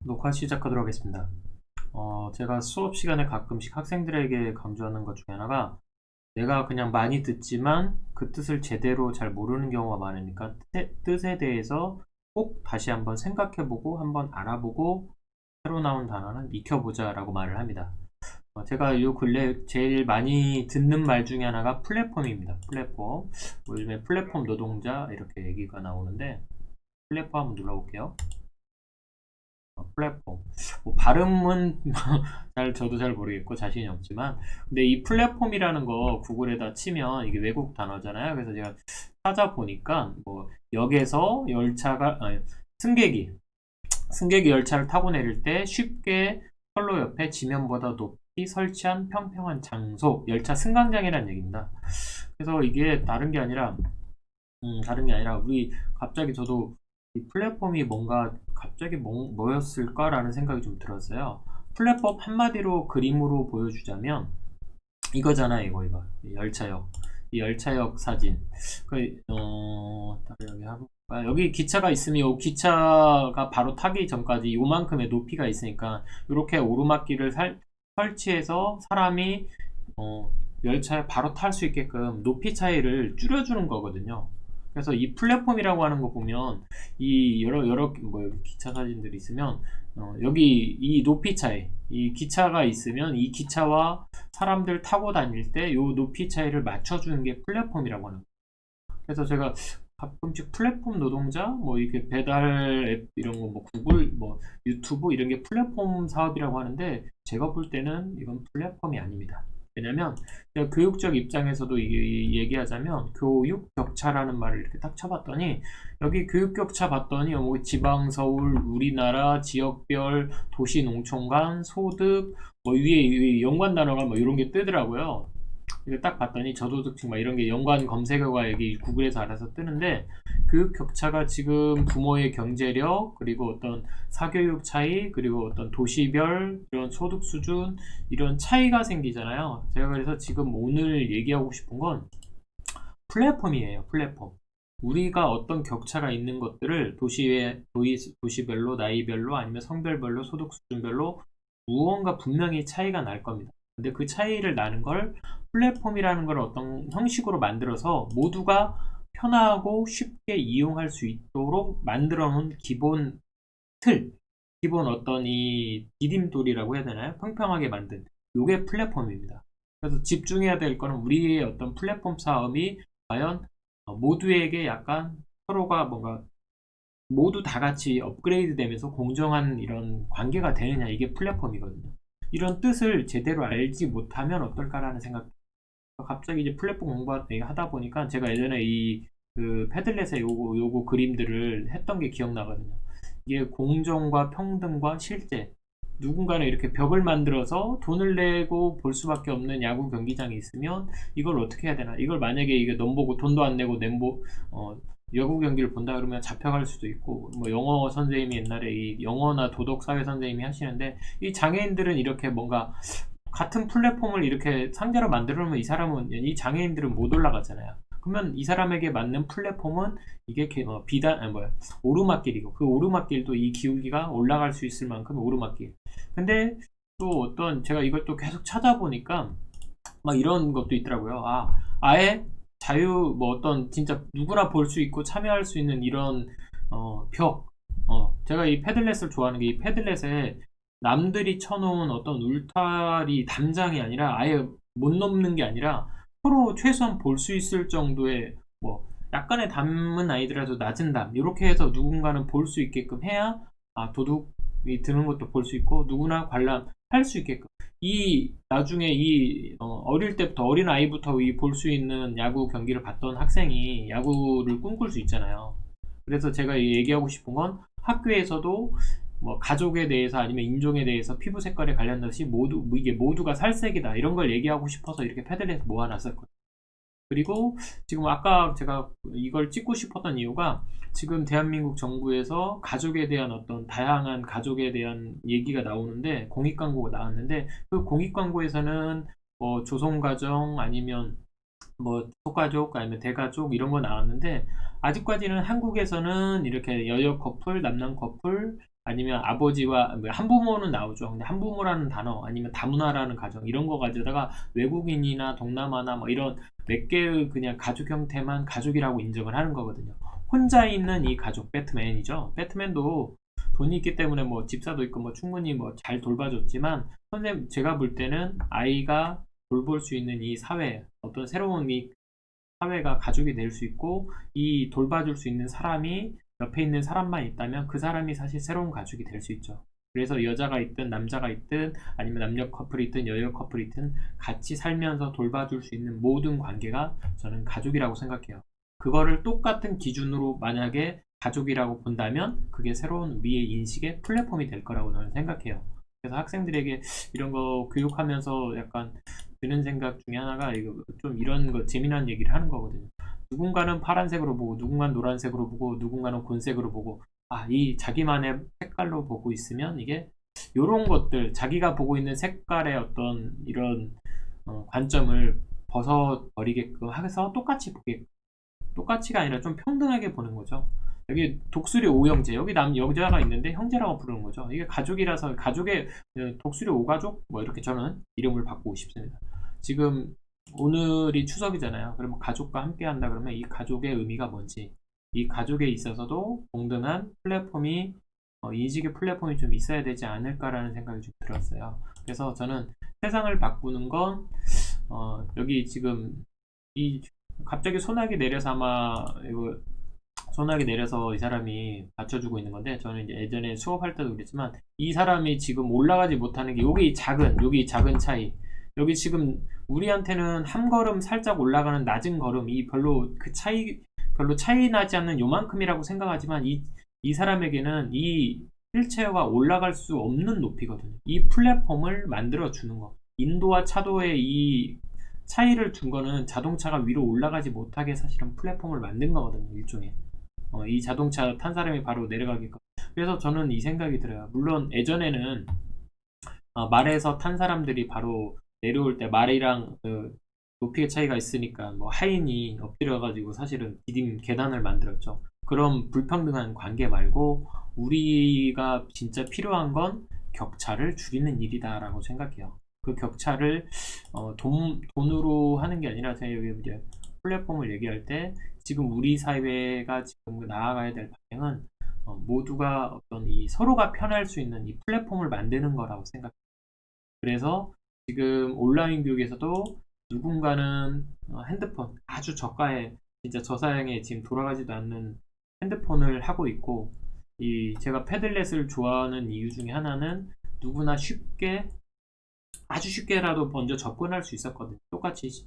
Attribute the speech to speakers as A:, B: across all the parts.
A: 녹화 시작하도록 하겠습니다. 제가 수업 시간에 가끔씩 학생들에게 강조하는 것 중에 하나가 내가 그냥 많이 듣지만 그 뜻을 제대로 잘 모르는 경우가 많으니까 뜻에 대해서 꼭 다시 한번 생각해보고 한번 알아보고 새로 나온 단어는 익혀보자 라고 말을 합니다. 제가 요 근래 제일 많이 듣는 말 중에 하나가 플랫폼입니다. 플랫폼. 뭐 요즘에 플랫폼 노동자 이렇게 얘기가 나오는데 플랫폼 한번 눌러볼게요. 플랫폼. 뭐 발음은 저도 잘 모르겠고 자신이 없지만 근데 이 플랫폼이라는 거 구글에다 치면 이게 외국 단어잖아요. 그래서 제가 찾아보니까 뭐 역에서 열차가 승객이 열차를 타고 내릴 때 쉽게 선로 옆에 지면보다 높이 설치한 평평한 장소, 열차 승강장이라는 얘기입니다. 그래서 이게 다른 게 아니라 우리 갑자기 저도 이 플랫폼이 뭔가 갑자기 뭐였을까라는 생각이 좀 들었어요. 플랫폼 한마디로 그림으로 보여주자면 이거잖아요, 이거 이 열차역, 이 열차역 사진. 여기 해볼까? 여기 기차가 있으면 이 기차가 바로 타기 전까지 요만큼의 높이가 있으니까 이렇게 오르막길을 설치해서 사람이 어, 열차에 바로 탈 수 있게끔 높이 차이를 줄여주는 거거든요. 그래서 이 플랫폼이라고 하는 거 보면 이 여러 뭐 여기 기차 사진들이 있으면 여기 이 높이 차이, 이 기차가 있으면 이 기차와 사람들 타고 다닐 때 요 높이 차이를 맞춰주는 게 플랫폼이라고 하는 거예요. 그래서 제가 가끔씩 플랫폼 노동자 뭐 이렇게 배달 앱 이런 거 뭐 구글 뭐 유튜브 이런 게 플랫폼 사업이라고 하는데 제가 볼 때는 이건 플랫폼이 아닙니다. 왜냐면 교육적 입장에서도 이게 얘기하자면 교육 격차라는 말을 이렇게 딱 쳐봤더니 여기 교육 격차 봤더니 뭐 지방 서울 우리나라 지역별 도시 농촌 간 소득 뭐 위에 연관 단어가 뭐 이런 게 뜨더라고요. 이거 딱 봤더니 저소득층 막 이런 게 연관 검색어가 여기 구글에서 알아서 뜨는데 그 격차가 지금 부모의 경제력 그리고 어떤 사교육 차이 그리고 어떤 도시별 이런 소득 수준 이런 차이가 생기잖아요. 제가 그래서 지금 오늘 얘기하고 싶은 건 플랫폼이에요. 플랫폼. 우리가 어떤 격차가 있는 것들을 도시별로 나이별로 아니면 성별별로 소득 수준별로 무언가 분명히 차이가 날 겁니다. 근데 그 차이를 나는 걸 플랫폼이라는 걸 어떤 형식으로 만들어서 모두가 편하고 쉽게 이용할 수 있도록 만들어 놓은 기본 틀, 기본 어떤 이 디딤돌이라고 해야 되나요? 평평하게 만든 요게 플랫폼입니다. 그래서 집중해야 될 거는 우리의 어떤 플랫폼 사업이 과연 모두에게 약간 서로가 뭔가 모두 다 같이 업그레이드 되면서 공정한 이런 관계가 되느냐 이게 플랫폼이거든요. 이런 뜻을 제대로 알지 못하면 어떨까라는 생각. 갑자기 이제 플랫폼 공부하다 보니까 제가 예전에 이 그 패들렛의 요거 그림들을 했던 게 기억나거든요. 이게 공정과 평등과 실제 누군가는 이렇게 벽을 만들어서 돈을 내고 볼 수밖에 없는 야구 경기장이 있으면 이걸 어떻게 해야 되나? 이걸 만약에 이게 넘보고 돈도 안 내고 야구 경기를 본다 그러면 잡혀갈 수도 있고 뭐 영어 선생님이 옛날에 이 영어나 도덕 사회 선생님이 하시는데 이 장애인들은 이렇게 뭔가 같은 플랫폼을 이렇게 상대로 만들어 놓으면 이 장애인들은 못 올라가잖아요. 그러면 이 사람에게 맞는 플랫폼은 이게 오르막길이고 그 오르막길도 이 기울기가 올라갈 수 있을 만큼 오르막길. 근데 또 어떤 제가 이걸 또 계속 찾아보니까 막 이런 것도 있더라고요. 아예 자유 뭐 어떤 진짜 누구나 볼 수 있고 참여할 수 있는 이런 벽. 제가 이 패들렛을 좋아하는 게 이 패들렛에 남들이 쳐놓은 어떤 울타리 담장이 아니라 아예 못 넘는 게 아니라 서로 최소한 볼 수 있을 정도의 뭐 약간의 담은 아이들라도 낮은 담 이렇게 해서 누군가는 볼 수 있게끔 해야 도둑이 드는 것도 볼 수 있고 누구나 관람할 수 있게끔 이 나중에 어릴 때부터 어린 아이부터 이 볼 수 있는 야구 경기를 봤던 학생이 야구를 꿈꿀 수 있잖아요. 그래서 제가 얘기하고 싶은 건 학교에서도 뭐 가족에 대해서 아니면 인종에 대해서 피부 색깔에 관련돼서 이게 모두가 살색이다 이런 걸 얘기하고 싶어서 이렇게 패들렛 모아놨었거든요. 그리고 지금 아까 제가 이걸 찍고 싶었던 이유가 지금 대한민국 정부에서 가족에 대한 어떤 다양한 가족에 대한 얘기가 나오는데 공익 광고가 나왔는데 그 공익 광고에서는 뭐 조성가정 아니면 뭐 소가족 아니면 대가족 이런 거 나왔는데 아직까지는 한국에서는 이렇게 여여 커플 남남 커플 아니면 아버지와 한부모는 나오죠. 근데 한부모라는 단어 아니면 다문화라는 가정 이런 거 가져다가 외국인이나 동남아나 뭐 이런 몇 개의 그냥 가족 형태만 가족이라고 인정을 하는 거거든요. 혼자 있는 이 가족 배트맨이죠. 배트맨도 돈이 있기 때문에 뭐 집사도 있고 뭐 충분히 뭐 잘 돌봐줬지만 선생님 제가 볼 때는 아이가 돌볼 수 있는 이 사회 어떤 새로운 이 사회가 가족이 될 수 있고 이 돌봐줄 수 있는 사람이 옆에 있는 사람만 있다면 그 사람이 사실 새로운 가족이 될 수 있죠. 그래서 여자가 있든 남자가 있든 아니면 남녀 커플이 있든 여여 커플이 있든 같이 살면서 돌봐줄 수 있는 모든 관계가 저는 가족이라고 생각해요. 그거를 똑같은 기준으로 만약에 가족이라고 본다면 그게 새로운 우리의 인식의 플랫폼이 될 거라고 저는 생각해요. 그래서 학생들에게 이런 거 교육하면서 약간 드는 생각 중에 하나가 이거 좀 이런 거 재미난 얘기를 하는 거거든요. 누군가는 파란색으로 보고 누군가는 노란색으로 보고 누군가는 곤색으로 보고 이 자기만의 색깔로 보고 있으면 이게 이런 것들 자기가 보고 있는 색깔의 어떤 이런 관점을 벗어버리게끔 해서 똑같이 보게 똑같이가 아니라 좀 평등하게 보는 거죠. 여기 독수리 오형제 여기 남 여자가 있는데 형제라고 부르는 거죠. 이게 가족이라서 가족의 독수리 오가족 뭐 이렇게 저는 이름을 바꾸고 싶습니다. 지금 오늘이 추석이잖아요. 그러면 가족과 함께 한다 그러면 이 가족의 의미가 뭔지 이 가족에 있어서도 동등한 플랫폼이 인식의 플랫폼이 좀 있어야 되지 않을까라는 생각이 좀 들었어요. 그래서 저는 세상을 바꾸는 건 여기 지금 이 갑자기 소나기 내려서 아마 이거 소나기 내려서 이 사람이 받쳐주고 있는 건데 저는 이제 예전에 수업할 때도 그랬지만 이 사람이 지금 올라가지 못하는 게 여기 작은 차이 여기 지금 우리한테는 한 걸음 살짝 올라가는 낮은 걸음이 별로 차이 나지 않는 요만큼이라고 생각하지만 이 사람에게는 이 휠체어가 올라갈 수 없는 높이거든요. 이 플랫폼을 만들어 주는 거 인도와 차도의 이 차이를 준 거는 자동차가 위로 올라가지 못하게 사실은 플랫폼을 만든 거거든요. 일종의 이 자동차 탄 사람이 바로 내려가게끔. 그래서 저는 이 생각이 들어요. 물론 예전에는 말에서 탄 사람들이 바로 내려올 때 말이랑 그 높이의 차이가 있으니까 뭐 하인이 엎드려 가지고 사실은 디딤 계단을 만들었죠. 그런 불평등한 관계 말고 우리가 진짜 필요한 건 격차를 줄이는 일이다라고 생각해요. 그 격차를 돈으로 하는 게 아니라 제가 여기 이제 플랫폼을 얘기할 때 지금 우리 사회가 지금 나아가야 될 방향은 모두가 어떤 이 서로가 편할 수 있는 이 플랫폼을 만드는 거라고 생각해요. 그래서 지금 온라인 교육에서도 누군가는 핸드폰 아주 저가의 진짜 저사양의 지금 돌아가지도 않는 핸드폰을 하고 있고 이 제가 패들렛을 좋아하는 이유 중에 하나는 누구나 쉽게 아주 쉽게라도 먼저 접근할 수 있었거든요. 똑같이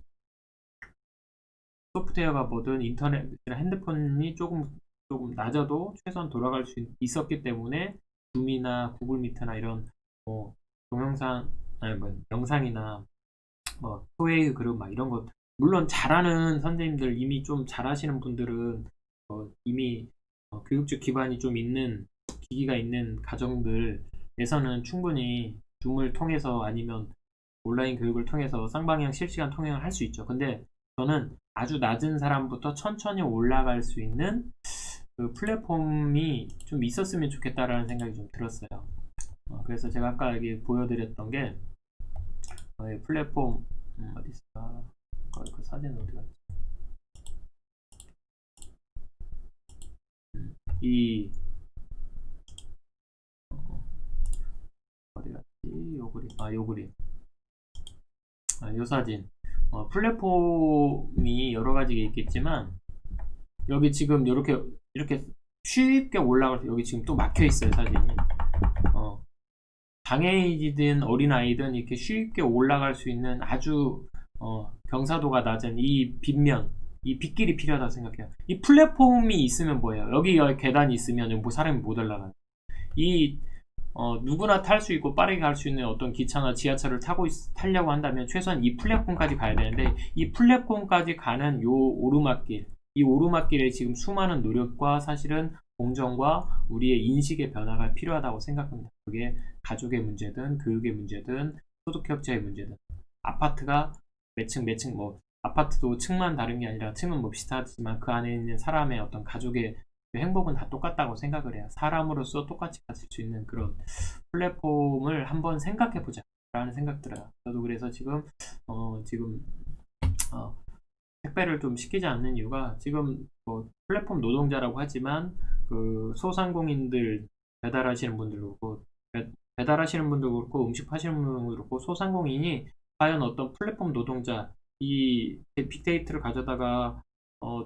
A: 소프트웨어가 뭐든 인터넷 핸드폰이 조금 낮아도 최소한 돌아갈 수 있었기 때문에 줌이나 구글 미트나 이런 뭐 동영상 아니 뭐 영상이나 뭐 소외의 그룹 막 이런 것 물론 잘하는 선생님들 이미 좀 잘하시는 분들은 이미 교육적 기반이 좀 있는 기기가 있는 가정들에서는 충분히 줌을 통해서 아니면 온라인 교육을 통해서 쌍방향 실시간 통행을 할 수 있죠. 근데 저는 아주 낮은 사람부터 천천히 올라갈 수 있는 그 플랫폼이 좀 있었으면 좋겠다라는 생각이 좀 들었어요. 그래서 제가 아까 여기 보여드렸던 게 플랫폼 어디 있어? 그 사진 어디 갔지? 이 어디 갔지? 요 그림 요 그림 요 사진 플랫폼이 여러 가지 있겠지만 여기 지금 이렇게 쉽게 올라갈 수 여기 지금 또 막혀 있어요 사진이 장애인이든 어린아이든 이렇게 쉽게 올라갈 수 있는 아주 경사도가 낮은 이 빗면 이 빗길이 필요하다고 생각해요. 이 플랫폼이 있으면 뭐예요? 여기 계단이 있으면 뭐 사람이 못 올라가요. 이 누구나 탈 수 있고 빠르게 갈 수 있는 어떤 기차나 지하철을 타려고 한다면 최소한 이 플랫폼까지 가야 되는데 이 플랫폼까지 가는 요 오르막길 이 오르막길에 지금 수많은 노력과 사실은 공정과 우리의 인식의 변화가 필요하다고 생각합니다. 그게 가족의 문제든 교육의 문제든 소득격차의 문제든 아파트가 매층 뭐 아파트도 층만 다른 게 아니라 층은 뭐 비슷하지만 그 안에 있는 사람의 어떤 가족의 행복은 다 똑같다고 생각을 해요. 사람으로서 똑같이 가질 수 있는 그런 플랫폼을 한번 생각해 보자 라는 생각 들어요. 저도 그래서 지금 어, 택배를 좀 시키지 않는 이유가 지금 뭐 플랫폼 노동자라고 하지만 그 소상공인들 배달하시는 분들 그렇고 배달하시는 분도 그렇고 음식 하시는 분도 그렇고 소상공인이 과연 어떤 플랫폼 노동자 이 빅데이터를 가져다가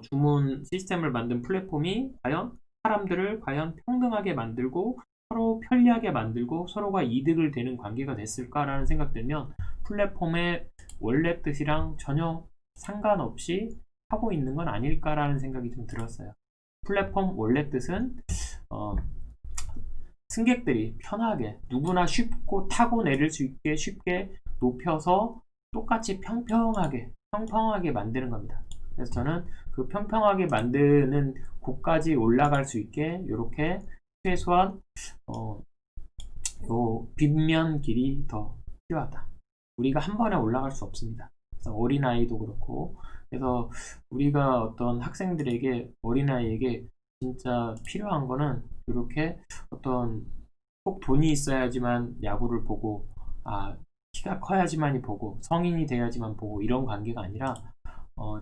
A: 주문 시스템을 만든 플랫폼이 과연 사람들을 과연 평등하게 만들고 서로 편리하게 만들고 서로가 이득을 되는 관계가 됐을까라는 생각 들면 플랫폼의 원래 뜻이랑 전혀 상관없이 하고 있는 건 아닐까라는 생각이 좀 들었어요. 플랫폼 원래 뜻은 승객들이 편하게 누구나 쉽고 타고 내릴 수 있게 쉽게 높여서 똑같이 평평하게 만드는 겁니다. 그래서 저는 그 평평하게 만드는 곳까지 올라갈 수 있게 이렇게 최소한 요 빗면 길이 더 필요하다. 우리가 한 번에 올라갈 수 없습니다. 그래서 어린아이도 그렇고 그래서 우리가 어떤 학생들에게 어린아이에게 진짜 필요한 거는 이렇게 어떤 꼭 돈이 있어야지만 야구를 보고 키가 커야지만이 보고 성인이 돼야지만 보고 이런 관계가 아니라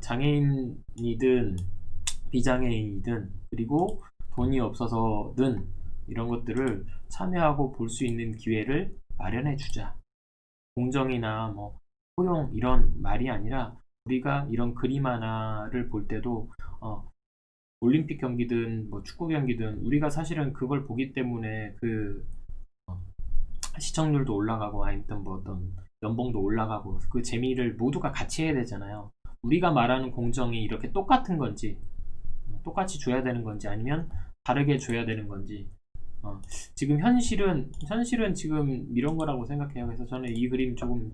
A: 장애인이든 비장애인이든 그리고 돈이 없어서든 이런 것들을 참여하고 볼 수 있는 기회를 마련해 주자. 공정이나 뭐 포용 이런 말이 아니라 우리가 이런 그림 하나를 볼 때도 올림픽 경기든 뭐 축구 경기든 우리가 사실은 그걸 보기 때문에 그 시청률도 올라가고 아니면 뭐 어떤 연봉도 올라가고 그 재미를 모두가 같이 해야 되잖아요. 우리가 말하는 공정이 이렇게 똑같은 건지 똑같이 줘야 되는 건지 아니면 다르게 줘야 되는 건지 지금 현실은 지금 이런 거라고 생각해요. 그래서 저는 이 그림 조금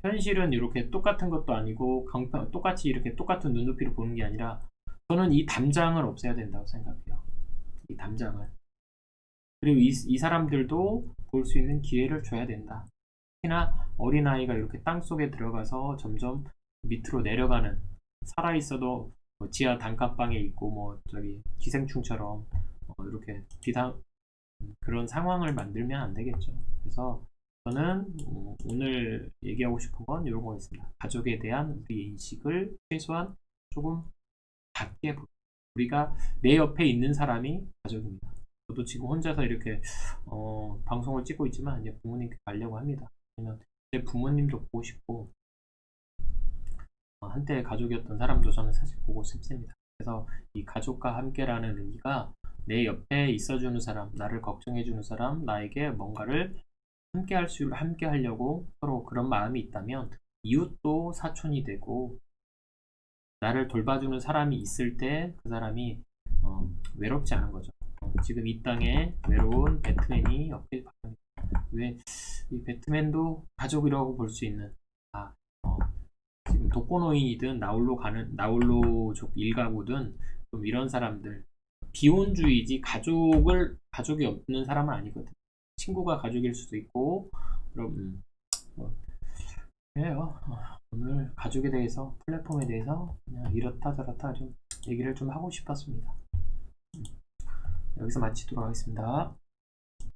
A: 현실은 이렇게 똑같은 것도 아니고 똑같이 이렇게 똑같은 눈높이로 보는 게 아니라 저는 이 담장을 없애야 된다고 생각해요. 이 담장을. 그리고 이 사람들도 볼 수 있는 기회를 줘야 된다. 특히나 어린아이가 이렇게 땅속에 들어가서 점점 밑으로 내려가는 살아있어도 뭐 지하 단칸방에 있고 뭐 저기 기생충처럼 이렇게 그런 상황을 만들면 안 되겠죠. 그래서 저는 오늘 얘기하고 싶은 건 이런 거였습니다. 가족에 대한 우리 인식을 최소한 조금 작게 우리가 내 옆에 있는 사람이 가족입니다. 저도 지금 혼자서 이렇게 방송을 찍고 있지만 이제 부모님께 가려고 합니다. 왜냐면 제 부모님도 보고 싶고 한때 가족이었던 사람도 저는 사실 보고 싶습니다. 그래서 이 가족과 함께라는 의미가 내 옆에 있어주는 사람, 나를 걱정해주는 사람, 나에게 뭔가를 함께 하려고 서로 그런 마음이 있다면 이웃도 사촌이 되고 나를 돌봐주는 사람이 있을 때 그 사람이 외롭지 않은 거죠. 지금 이 땅에 외로운 배트맨이 없길 바랍니다. 왜 이 배트맨도 가족이라고 볼 수 있는 지금 독거노인이든 나홀로족 일가구든 좀 이런 사람들 비혼주의지 가족이 없는 사람은 아니거든. 친구가 가족일 수도 있고 그럼 그래요. 오늘 가족에 대해서 플랫폼에 대해서 그냥 이렇다 저렇다 좀 얘기를 좀 하고 싶었습니다. 여기서 마치도록 하겠습니다.